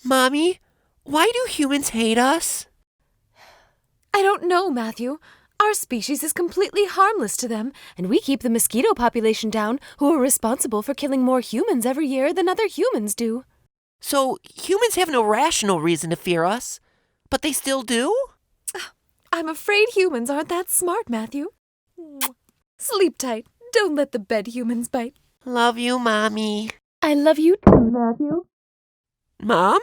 Mommy, why do humans hate us? I don't know, Matthew. Our species is completely harmless to them, and we keep the mosquito population down, who are responsible for killing more humans every year than other humans do. So humans have no rational reason to fear us, but they still do? I'm afraid humans aren't that smart, Matthew. Sleep tight. Don't let the bed humans bite. Love you, Mommy. I love you too, Matthew. Mom?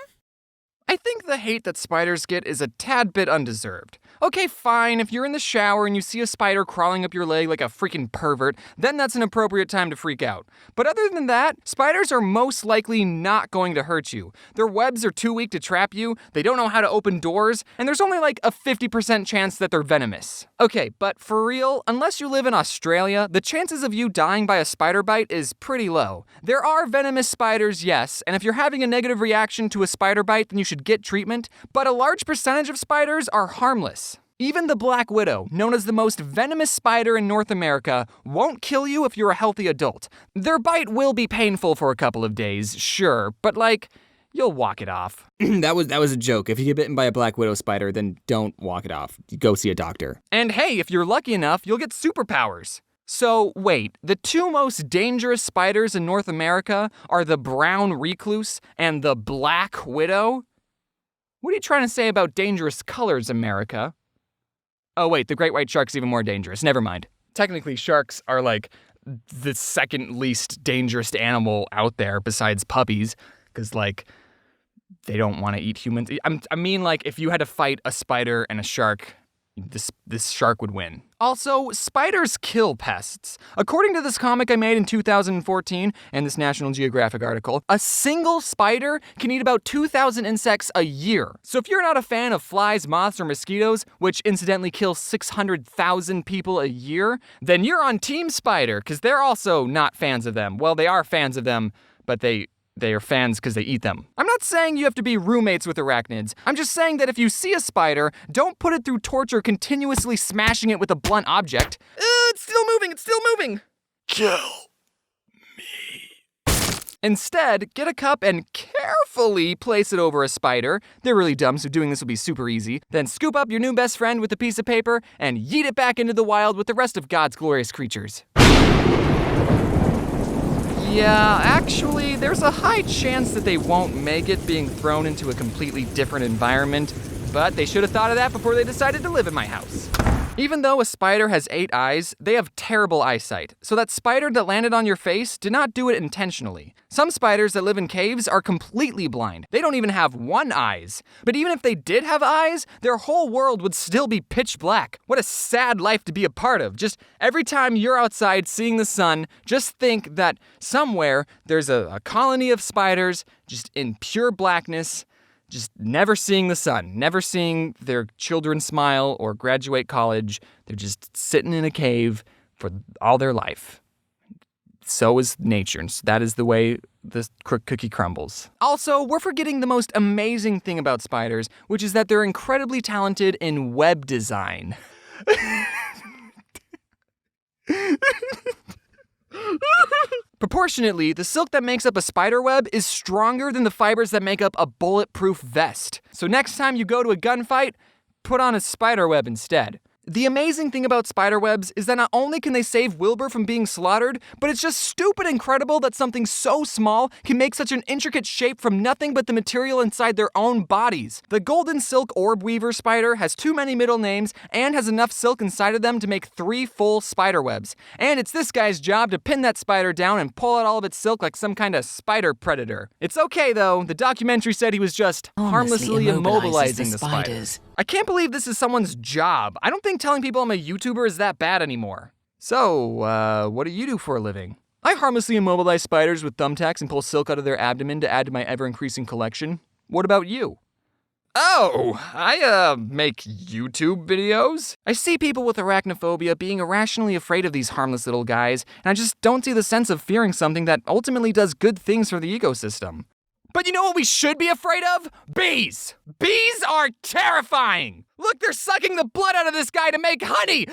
I think the hate that spiders get is a tad bit undeserved. Okay, fine, if you're in the shower and you see a spider crawling up your leg like a freaking pervert, then that's an appropriate time to freak out. But other than that, spiders are most likely not going to hurt you. Their webs are too weak to trap you, they don't know how to open doors, and there's only like a 50% chance that they're venomous. Okay, but for real, unless you live in Australia, the chances of you dying by a spider bite is pretty low. There are venomous spiders, yes, and if you're having a negative reaction to a spider bite, then you should get treatment, but a large percentage of spiders are harmless. Even the black widow, known as the most venomous spider in North America, won't kill you if you're a healthy adult. Their bite will be painful for a couple of days, sure, but you'll walk it off. That was a joke. If you get bitten by a black widow spider, then don't walk it off. Go see a doctor. And hey, if you're lucky enough, you'll get superpowers. So wait, the two most dangerous spiders in North America are the brown recluse and the black widow? What are you trying to say about dangerous colors, America? Oh wait, the great white shark's even more dangerous. Never mind. Technically, sharks are like the second least dangerous animal out there besides puppies, because they don't want to eat humans. I mean, if you had to fight a spider and a shark, this shark would win. Also, spiders kill pests. According to this comic I made in 2014 and this National Geographic article, a single spider can eat about 2,000 insects a year. So if you're not a fan of flies, moths, or mosquitoes, which incidentally kill 600,000 people a year, then you're on Team Spider, because they're also not fans of them. Well, they are fans of them, but they are fans because they eat them. I'm not saying you have to be roommates with arachnids. I'm just saying that if you see a spider, don't put it through torture continuously smashing it with a blunt object. It's still moving! Kill. Instead, get a cup and carefully place it over a spider. They're really dumb, so doing this will be super easy. Then scoop up your new best friend with a piece of paper and yeet it back into the wild with the rest of God's glorious creatures. Yeah, actually, there's a high chance that they won't make it being thrown into a completely different environment, but they should have thought of that before they decided to live in my house. Even though a spider has 8 eyes, they have terrible eyesight, so that spider that landed on your face did not do it intentionally. Some spiders that live in caves are completely blind. They don't even have 1 eye. But even if they did have eyes, their whole world would still be pitch black. What a sad life to be a part of. Just every time you're outside seeing the sun, just think that somewhere there's a colony of spiders just in pure blackness, just never seeing the sun, never seeing their children smile or graduate college. They're just sitting in a cave for all their life. So is nature, and so that is the way the cookie crumbles. Also, we're forgetting the most amazing thing about spiders, which is that they're incredibly talented in web design. Proportionately, the silk that makes up a spider web is stronger than the fibers that make up a bulletproof vest. So next time you go to a gunfight, put on a spider web instead. The amazing thing about spider webs is that not only can they save Wilbur from being slaughtered, but it's just stupid incredible that something so small can make such an intricate shape from nothing but the material inside their own bodies. The golden silk orb weaver spider has too many middle names and has enough silk inside of them to make 3 full spider webs. And it's this guy's job to pin that spider down and pull out all of its silk like some kind of spider predator. It's okay though, the documentary said he was just harmlessly immobilizing the spiders. I can't believe this is someone's job. I don't think telling people I'm a YouTuber is that bad anymore. So, what do you do for a living? I harmlessly immobilize spiders with thumbtacks and pull silk out of their abdomen to add to my ever-increasing collection. What about you? Oh, I make YouTube videos. I see people with arachnophobia being irrationally afraid of these harmless little guys, and I just don't see the sense of fearing something that ultimately does good things for the ecosystem. But you know what we should be afraid of? Bees! Bees are terrifying! Look, they're sucking the blood out of this guy to make honey!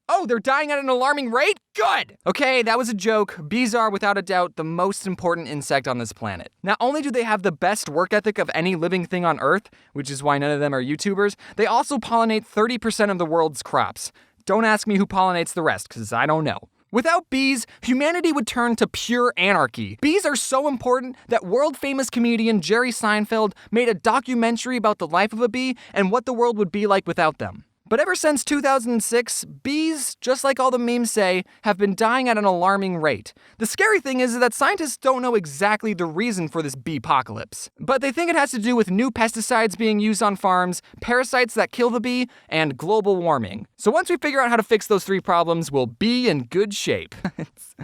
Oh, they're dying at an alarming rate? Good! Okay, that was a joke. Bees are, without a doubt, the most important insect on this planet. Not only do they have the best work ethic of any living thing on Earth, which is why none of them are YouTubers, they also pollinate 30% of the world's crops. Don't ask me who pollinates the rest, because I don't know. Without bees, humanity would turn to pure anarchy. Bees are so important that world-famous comedian Jerry Seinfeld made a documentary about the life of a bee and what the world would be like without them. But ever since 2006, bees, just like all the memes say, have been dying at an alarming rate. The scary thing is that scientists don't know exactly the reason for this bee-apocalypse. But they think it has to do with new pesticides being used on farms, parasites that kill the bee, and global warming. So once we figure out how to fix those three problems, we'll be in good shape. It's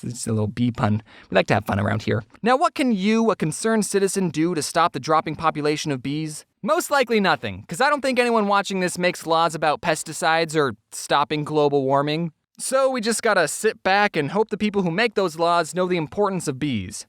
just a little bee pun. We like to have fun around here. Now, what can you, a concerned citizen, do to stop the dropping population of bees? Most likely nothing, because I don't think anyone watching this makes laws about pesticides or stopping global warming. So we just gotta sit back and hope the people who make those laws know the importance of bees.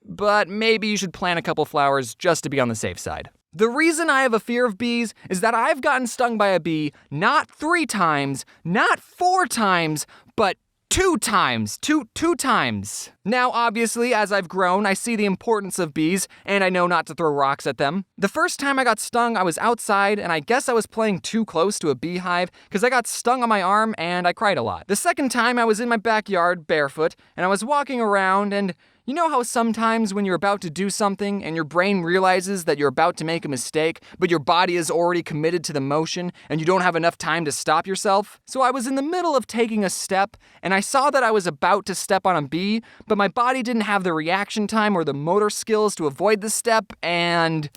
But maybe you should plant a couple flowers just to be on the safe side. The reason I have a fear of bees is that I've gotten stung by a bee not 3 times, not 4 times, but 2 times. Two times. Now, obviously, as I've grown, I see the importance of bees, and I know not to throw rocks at them. The first time I got stung, I was outside, and I guess I was playing too close to a beehive, because I got stung on my arm, and I cried a lot. The second time, I was in my backyard, barefoot, and I was walking around, and you know how sometimes when you're about to do something and your brain realizes that you're about to make a mistake, but your body is already committed to the motion and you don't have enough time to stop yourself? So I was in the middle of taking a step and I saw that I was about to step on a bee, but my body didn't have the reaction time or the motor skills to avoid the step, and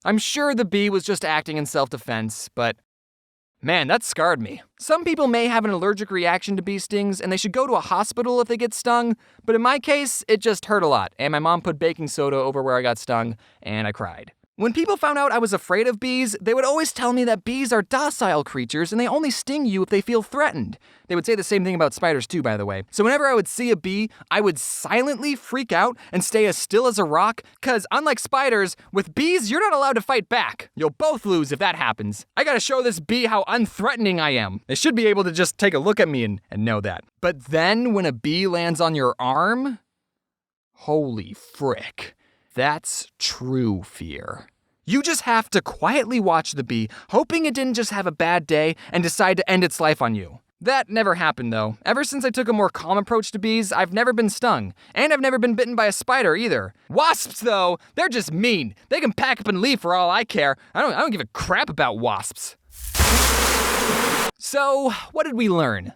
I'm sure the bee was just acting in self-defense, but man, that scarred me. Some people may have an allergic reaction to bee stings and they should go to a hospital if they get stung, but in my case, it just hurt a lot, and my mom put baking soda over where I got stung, and I cried. When people found out I was afraid of bees, they would always tell me that bees are docile creatures and they only sting you if they feel threatened. They would say the same thing about spiders too, by the way. So whenever I would see a bee, I would silently freak out and stay as still as a rock, cause unlike spiders, with bees, you're not allowed to fight back. You'll both lose if that happens. I gotta show this bee how unthreatening I am. They should be able to just take a look at me and know that. But then when a bee lands on your arm, holy frick. That's true fear. You just have to quietly watch the bee, hoping it didn't just have a bad day and decide to end its life on you. That never happened though. Ever since I took a more calm approach to bees, I've never been stung. And I've never been bitten by a spider either. Wasps though, they're just mean. They can pack up and leave for all I care. I don't give a crap about wasps. So, what did we learn?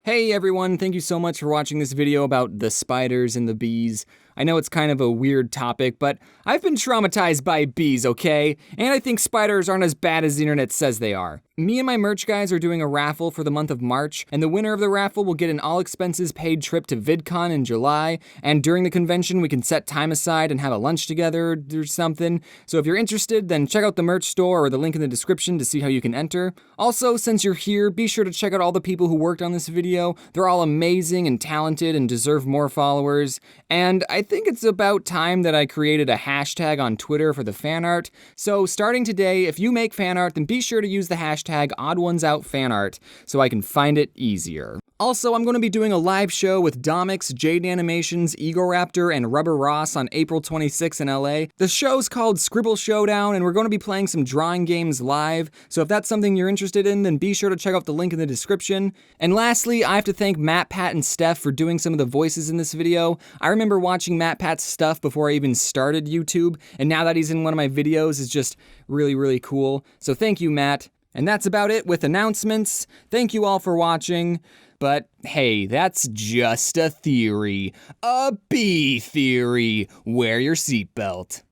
Hey everyone, thank you so much for watching this video about the spiders and the bees. I know it's kind of a weird topic, but I've been traumatized by bees, okay? And I think spiders aren't as bad as the internet says they are. Me and my merch guys are doing a raffle for the month of March, and the winner of the raffle will get an all-expenses-paid trip to VidCon in July, and during the convention we can set time aside and have a lunch together or something. So if you're interested, then check out the merch store or the link in the description to see how you can enter. Also, since you're here, be sure to check out all the people who worked on this video. They're all amazing and talented and deserve more followers. And I think it's about time that I created a hashtag on Twitter for the fan art. So starting today, if you make fan art, then be sure to use the hashtag OddOnesOutFanArt so I can find it easier. Also, I'm going to be doing a live show with Domix, Jade Animations, Egoraptor, and Rubber Ross on April 26 in LA. The show's called Scribble Showdown, and we're going to be playing some drawing games live, so if that's something you're interested in, then be sure to check out the link in the description. And lastly, I have to thank Matt, Pat, and Steph for doing some of the voices in this video. I remember watching Matt Pat's stuff before I even started YouTube, and now that he's in one of my videos is just really, really cool. So thank you, Matt. And that's about it with announcements. Thank you all for watching. But hey, that's just a theory. A bee theory. Wear your seatbelt.